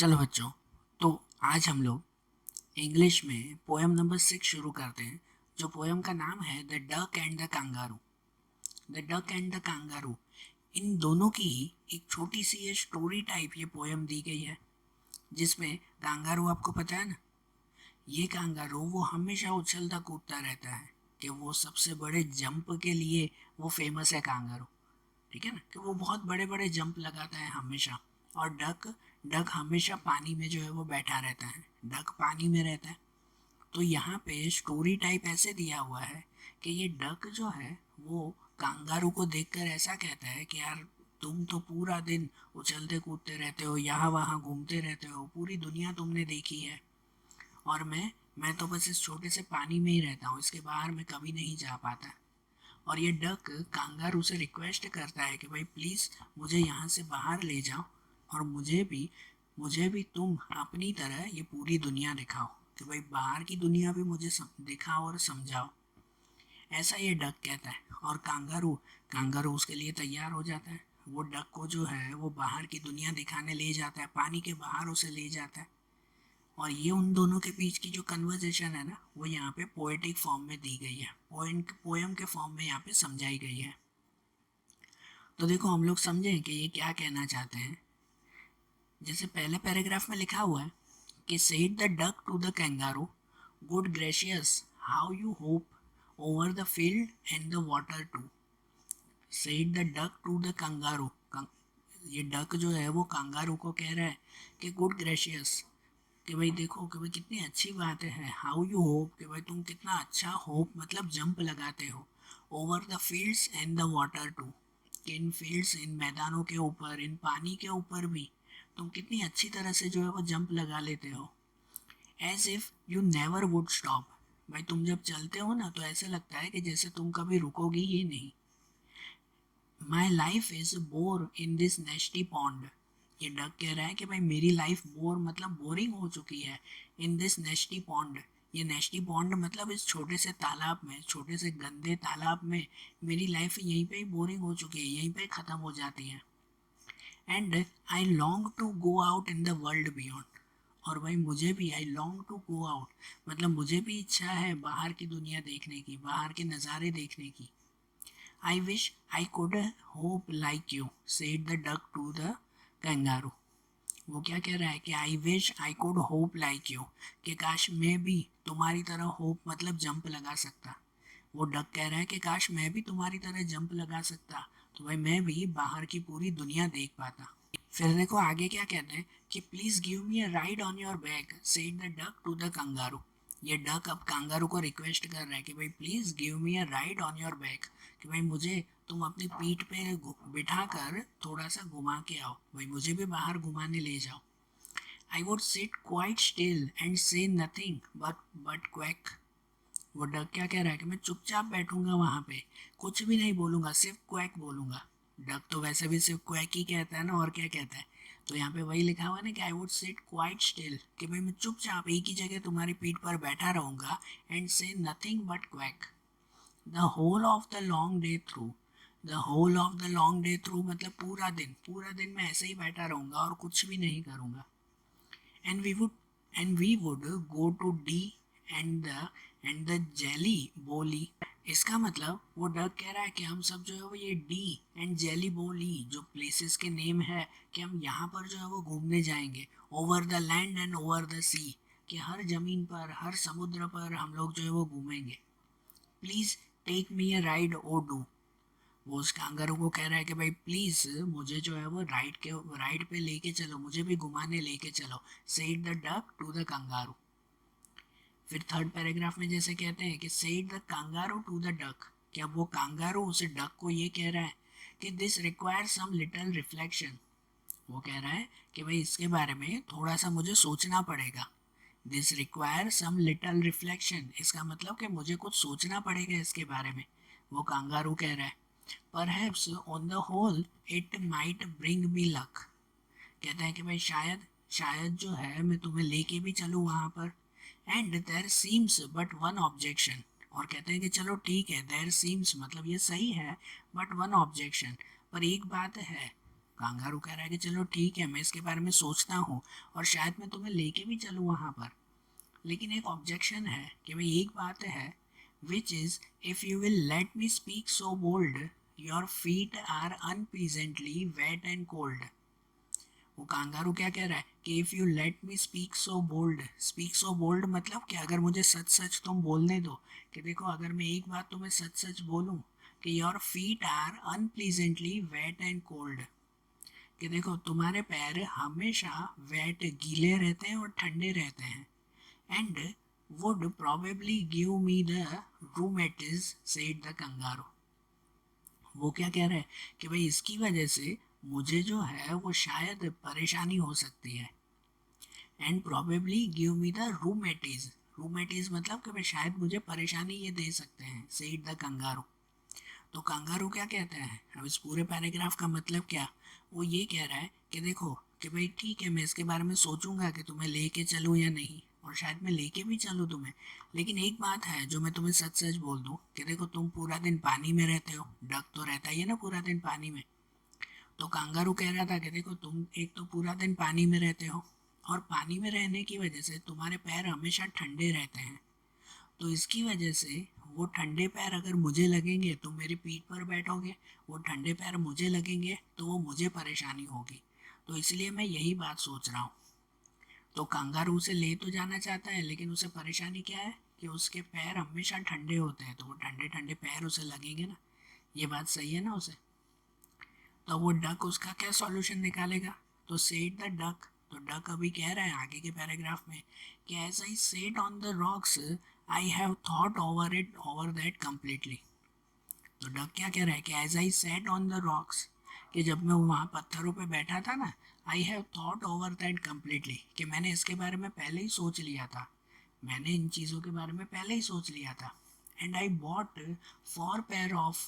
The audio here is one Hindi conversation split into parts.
चलो बच्चों, तो आज हम लोग इंग्लिश में पोएम नंबर 6 शुरू करते हैं, जो पोएम का नाम है the duck and the kangaroo. The duck and the kangaroo, इन दोनों की ही एक छोटी सी ये स्टोरी टाइप ये पोएम दी गई है, जिसमें कांगारू आपको पता है ना, ये कांगारू वो हमेशा उछलता कूदता रहता है कि वो सबसे बड़े जंप के लिए वो फेमस है कांगारू। ठीक है ना, कि वो बहुत बड़े बड़े जंप लगाता है हमेशा। और डक डक हमेशा पानी में जो है वो बैठा रहता है, डक पानी में रहता है। तो यहाँ पे स्टोरी टाइप ऐसे दिया हुआ है कि ये डक जो है वो कांगारू को देखकर ऐसा कहता है कि यार, तुम तो पूरा दिन उछलते कूदते रहते हो, यहाँ वहाँ घूमते रहते हो, पूरी दुनिया तुमने देखी है, और मैं तो बस इस छोटे से पानी में ही रहता हूँ, इसके बाहर मैं कभी नहीं जा पाता। और ये डक कांगारू से रिक्वेस्ट करता है कि भाई प्लीज़ मुझे यहाँ से बाहर ले जाओ, और मुझे भी तुम अपनी तरह ये पूरी दुनिया दिखाओ, कि भाई बाहर की दुनिया भी मुझे दिखाओ और समझाओ। ऐसा ये डक कहता है, और कांगारू कांगारू उसके लिए तैयार हो जाता है। वो डक को जो है वो बाहर की दुनिया दिखाने ले जाता है, पानी के बाहर उसे ले जाता है। और ये उन दोनों के बीच की जो कन्वर्जेशन है ना, वो यहाँ पे पोएटिक फॉर्म में दी गई है, पोएम के फॉर्म में यहाँ पे समझाई गई है। तो देखो, हम लोग समझें कि ये क्या कहना चाहते हैं। जैसे पहले पैराग्राफ में लिखा हुआ है कि said the duck to the kangaroo, good gracious how you hop over the field and the water too. Said the duck to the kangaroo, ये डक जो है वो कांगारू को कह रहा है कि गुड ग्रेशियस, कि भाई देखो कि भाई कितनी अच्छी बात है, हाउ यू होप, कि भाई तुम कितना अच्छा होप मतलब जंप लगाते हो, over the fields and the water too, कि इन फील्ड्स, इन मैदानों के ऊपर, इन पानी के ऊपर भी तुम कितनी अच्छी तरह से जो है वो जंप लगा लेते हो। As if you never would stop, भाई तुम जब चलते हो ना तो ऐसे लगता है कि जैसे तुम कभी रुकोगी ही नहीं। My life is bore in this नेस्टी pond, ये डक कह रहा है कि भाई मेरी लाइफ बोर मतलब बोरिंग हो चुकी है। इन दिस नेस्टी पॉन्ड, ये नेस्टी पॉन्ड मतलब इस छोटे से तालाब में, छोटे से गंदे तालाब में मेरी लाइफ यहीं पे ही बोरिंग हो चुकी है, यहीं पे ख़त्म हो जाती है। And I long to go out in the world beyond, और भाई मुझे भी I long to go out मतलब मुझे भी इच्छा है बाहर की दुनिया देखने की, बाहर के नज़ारे देखने की। I wish I could hop like you, said the duck to the kangaroo. वो क्या कह रहा है कि I wish I could hop like you, कि काश मैं भी तुम्हारी तरह होप मतलब जंप लगा सकता। वो डक कह रहा है कि काश मैं भी तुम्हारी तरह जंप लगा सकता, तो भाई मैं भी बाहर की पूरी दुनिया देख पाता। फिर देखो आगे क्या कहते हैं कि please give me a ride on your back, said the duck to the kangaroo. ये डक अब कांगारू को रिक्वेस्ट कर रहा है कि भाई please give me a ride on your back, कि भाई मुझे तुम अपनी पीठ पे बिठा कर थोड़ा सा घुमा के आओ, भाई मुझे भी बाहर घुमाने ले जाओ। I would sit quite still and say nothing but quack. वो डक क्या कह रहा है कि मैं चुपचाप बैठूंगा वहां पे, कुछ भी नहीं बोलूंगा, सिर्फ क्वैक बोलूंगा। डक तो वैसे भी सिर्फ क्वैक ही कहता है ना, और क्या कहता है। तो यहाँ पे वही लिखा हुआ है ना कि I would sit quite still, कि भाई मैं चुपचाप एक ही जगह तुम्हारी पीठ पर बैठा रहूंगा, and say nothing but quack the whole of the long day through. The whole of the long day through मतलब पूरा दिन मैं ऐसे ही बैठा रहूंगा और कुछ भी नहीं करूंगा। and we would and we would go to D and the jelly बोली। इसका मतलब वो डक कह रहा है कि हम सब जो है वो ये डी एंड जेली बोली जो प्लेसेस के नेम है, कि हम यहाँ पर जो है वो घूमने जाएंगे, over the land and over the sea, कि हर जमीन पर, हर समुद्र पर हम लोग जो है वो घूमेंगे। Please take me a ride O do, वो उस कांगारू को कह रहा है कि भाई प्लीज मुझे जो है वो राइड पे लेके चलो, मुझे भी घुमाने लेके चलो, said the duck to the kangaroo. फिर थर्ड पैराग्राफ में जैसे कहते हैं कि said the kangaroo to the duck, कि अब वो कांगारू उसे डक को ये कह रहा है कि this require some little reflection. वो कह रहा है कि भाई इसके बारे में थोड़ा सा मुझे सोचना पड़ेगा। This require some little reflection, इसका मतलब कि मुझे कुछ सोचना पड़ेगा इसके बारे में, वो कांगारू कह रहा है। Perhaps on the whole it might bring me luck, कहता है कि भाई शायद शायद जो है मैं तुम्हें लेके भी चलूँ वहाँ पर। And there seems but one objection, और कहते हैं कि चलो ठीक है, देयर सीम्स मतलब ये सही है, बट वन ऑब्जेक्शन, पर एक बात है, कांगारू कह रहा है कि चलो ठीक है, मैं इसके बारे में सोचता हूँ और शायद मैं तुम्हें लेके भी चलूँ वहाँ पर। लेकिन एक ऑब्जेक्शन है कि भाई एक बात है, which is if you will let me speak so bold your feet are unpleasantly wet and cold. वो कांगारू क्या कह रहा है कि if you let me speak so bold मतलब कि अगर मुझे सच सच तुम बोलने दो, कि देखो अगर मैं एक बात तुम्हें सच सच बोलूँ कि your feet are unpleasantly wet and cold, कि देखो तुम्हारे पैर हमेशा वेट गीले रहते हैं और ठंडे रहते हैं, and would probably give me the rheumatiz said the kangaroo. वो क्या कह रहा है कि भाई इसकी वजह से मुझे जो है वो शायद परेशानी हो सकती है, and probably give me the rheumatiz. Rheumatiz मतलब कि भाई शायद मुझे परेशानी ये दे सकते हैं, सेड द कंगारू। तो कंगारू क्या कहता है, अब इस पूरे पैराग्राफ का मतलब क्या, वो ये कह रहा है कि देखो कि भाई ठीक है, मैं इसके बारे में सोचूंगा कि तुम्हें लेके चलूँ या नहीं, और शायद मैं लेके भी चलूँ तुम्हें, लेकिन एक बात है जो मैं तुम्हें सच सच बोल दूँ कि देखो तुम पूरा दिन पानी में रहते हो, डक तो रहता ही है ना पूरा दिन पानी में। तो कांगारू कह रहा था कि देखो तुम एक तो पूरा दिन पानी में रहते हो, और पानी में रहने की वजह से तुम्हारे पैर हमेशा ठंडे रहते हैं, तो इसकी वजह से वो ठंडे पैर अगर मुझे लगेंगे तुम मेरी पीठ पर बैठोगे, वो ठंडे पैर मुझे लगेंगे तो वो मुझे परेशानी होगी, तो इसलिए मैं यही बात सोच रहा हूँ। तो कंगारू उसे ले तो जाना चाहता है, लेकिन उसे परेशानी क्या है कि उसके पैर हमेशा ठंडे होते हैं, तो वो ठंडे ठंडे पैर उसे लगेंगे ना। ये बात सही है ना उसे। तो वो डक उसका क्या सॉल्यूशन निकालेगा, तो सेट द डक। तो डक अभी कह रहा है आगे के पैराग्राफ में कि as I sat on the rocks I have thought over that completely. तो डक क्या कह रहा है कि as I sat on the rocks, कि जब मैं वहाँ पत्थरों पे बैठा था ना, I have thought over that completely, कि मैंने इसके बारे में पहले ही सोच लिया था, मैंने इन चीज़ों के बारे में पहले ही सोच लिया था। And I bought four pair of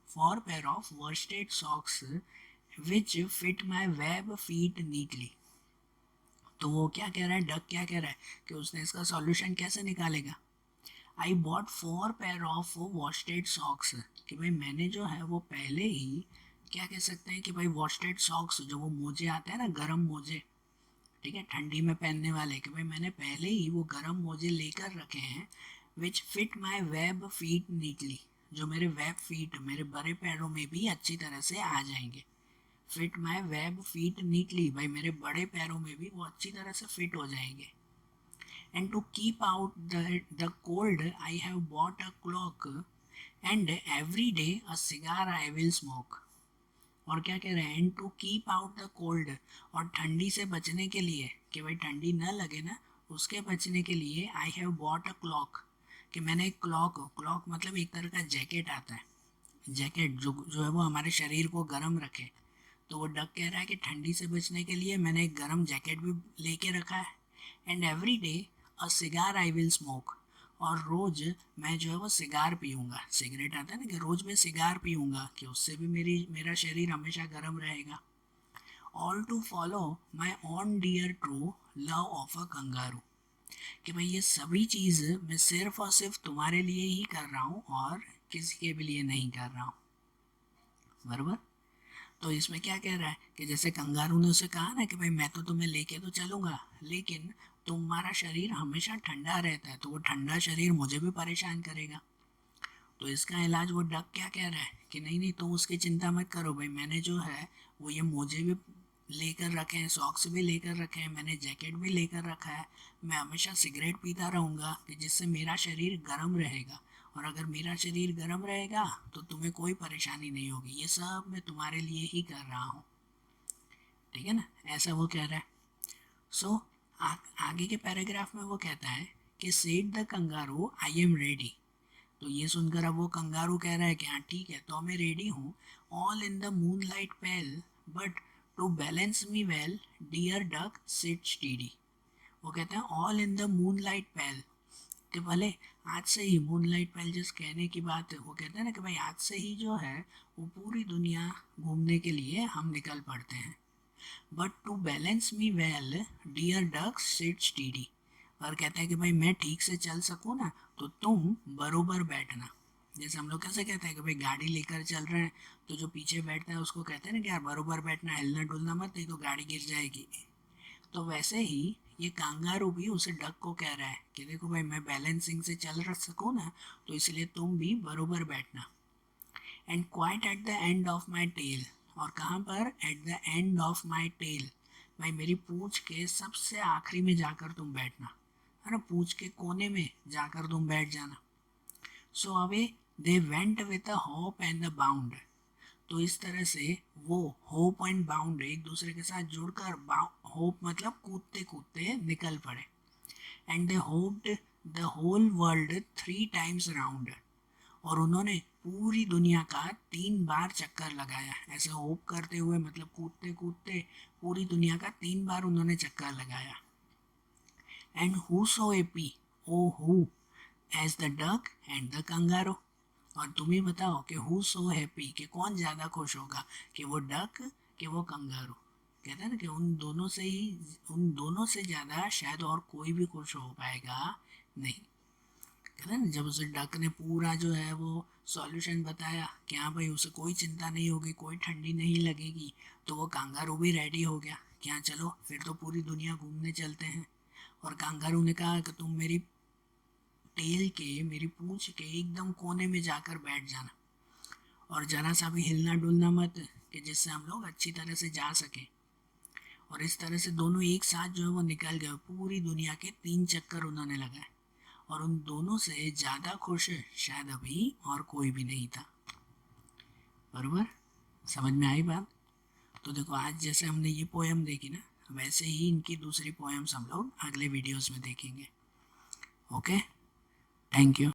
four pair of worsted socks which fit my web feet neatly। तो वो क्या कह रहा है, डक क्या कह रहा है कि उसने इसका सॉल्यूशन कैसे निकालेगा। I bought four pair of वॉस्टेड socks, कि भाई मैंने जो है वो पहले ही क्या कह सकते हैं कि भाई वॉस्टेड सॉक्स, जो वो मोजे आते हैं ना गर्म मोजे, ठीक है ठंडी में पहनने वाले, कि भाई मैंने पहले ही वो गर्म मोजे लेकर रखे हैं, which fit my web feet neatly, जो मेरे वेब फीट मेरे बड़े पैरों में भी अच्छी तरह से आ जाएंगे। Fit my web feet neatly, भाई मेरे बड़े पैरों में भी वो अच्छी तरह से फिट हो जाएंगे। And to keep out the cold I have bought a cloak and every day a cigar I will smoke. और क्या कह रहे हैं, and to keep out the cold, और ठंडी से बचने के लिए, कि भाई ठंडी न लगे ना, उसके बचने के लिए आई हैव बॉट अ क्लॉक, कि मैंने एक क्लॉक मतलब एक तरह का जैकेट आता है, जैकेट जो है वो हमारे शरीर को गर्म रखे। तो वो डक कह रहा है कि ठंडी से बचने के लिए मैंने एक गर्म जैकेट भी लेके रखा है। And every day a cigar I will smoke, और रोज़ मैं जो है वो सिगार पीऊँगा, सिगरेट आता है ना, कि रोज़ मैं सिगार पीऊँगा कि उससे भी मेरा शरीर हमेशा गर्म रहेगा। All to follow my own dear true love of a kangaroo, कि भाई ये सभी चीज़ मैं सिर्फ और सिर्फ तुम्हारे लिए ही कर रहा हूँ और किसी के भी लिए नहीं कर रहा हूँ, बराबर। तो इसमें क्या कह रहा है कि जैसे कंगारू ने उसे कहा ना कि भाई मैं तो तुम्हें लेके तो चलूँगा, लेकिन तुम्हारा शरीर हमेशा ठंडा रहता है, तो वो ठंडा शरीर मुझे भी परेशान करेगा। तो इसका इलाज वो डक क्या कह रहा है कि नहीं नहीं तुम उसकी चिंता मत करो, भाई मैंने जो है वो ये मोजे भी लेकर रखे हैं, सॉक्स भी लेकर रखे हैं, मैंने जैकेट भी लेकर रखा है, मैं हमेशा सिगरेट पीता रहूँगा कि जिससे मेरा शरीर गर्म रहेगा, और अगर मेरा शरीर गर्म रहेगा तो तुम्हें कोई परेशानी नहीं होगी, ये सब मैं तुम्हारे लिए ही कर रहा हूँ, ठीक है ना, ऐसा वो कह रहा है। सो आगे के पैराग्राफ में वो कहता है कि said the kangaroo I am ready. तो ये सुनकर अब वो कंगारू कह रहा है कि हाँ ठीक है, तो मैं रेडी हूँ, all in the moonlight pale, but to balance me well dear duck sit steady. वो कहते हैं all in the moonlight pale, कि भले आज से ही मून लाइट पेल जिस कहने की बात है, वो कहते हैं ना कि भाई आज से ही जो है वो पूरी दुनिया घूमने के लिए हम निकल पड़ते हैं, but to balance me well dear duck sit steady, और कहते हैं कि भाई मैं ठीक से चल सकूँ ना, तो तुम बरोबर बैठना। जैसे हम लोग कैसे कहते हैं कि भाई गाड़ी लेकर चल रहे हैं तो जो पीछे बैठता है उसको कहते हैं ना कि यार बरोबर बैठना, हिलना डुलना मत, नहीं तो गाड़ी गिर जाएगी। तो वैसे ही ये कांगारू भी उसे डक को कह रहा है कि देखो भाई मैं बैलेंसिंग से चल सकूँ ना, तो इसलिए तुम भी बरोबर बैठना। And quite at the end of my tail, और कहाँ पर, at the end of my tail, भाई मेरी पूंछ के सबसे आखिरी में जाकर तुम बैठना, है ना, पूंछ के कोने में जाकर तुम बैठ जाना। So away they went with a hope and a bound, तो इस तरह से वो होप एंड बाउंड एक दूसरे के साथ जुड़कर, होप मतलब कूदते कूदते निकल पड़े। And they hopped the whole world 3 times round, और उन्होंने पूरी दुनिया का 3 बार चक्कर लगाया। ऐसे होप करते हुए मतलब कूदते कूदते पूरी दुनिया का 3 बार उन्होंने चक्कर लगाया। And who so happy, oh who, as the duck and the kangaroo, और तुम ही बताओ कि हु सो हैप्पी, कि कौन ज़्यादा खुश होगा, कि वो डक कि वो कंगारू। कहते हैं ना कि उन दोनों से ज़्यादा शायद और कोई भी खुश हो पाएगा नहीं। कहते हैं ना, जब उसे डक ने पूरा जो है वो सॉल्यूशन बताया कि हाँ भाई उसे कोई चिंता नहीं होगी, कोई ठंडी नहीं लगेगी, तो वो कांगारू भी रेडी हो गया कि हाँ चलो फिर तो पूरी दुनिया घूमने चलते हैं। और कांगारू ने कहा कि तुम मेरी टेल के, मेरी पूंछ के एकदम कोने में जाकर बैठ जाना, और जरा सा भी हिलना डुलना मत, कि जिससे हम लोग अच्छी तरह से जा सकें। और इस तरह से दोनों एक साथ जो है वो निकल गए, पूरी दुनिया के 3 चक्कर उन्होंने लगाए, और उन दोनों से ज़्यादा खुश शायद अभी और कोई भी नहीं था। बरोबर, समझ में आई बात? तो देखो आज जैसे हमने ये पोएम देखी ना, वैसे ही इनकी दूसरी पोएम्स हम लोग अगले वीडियोस में देखेंगे। Okay, thank you.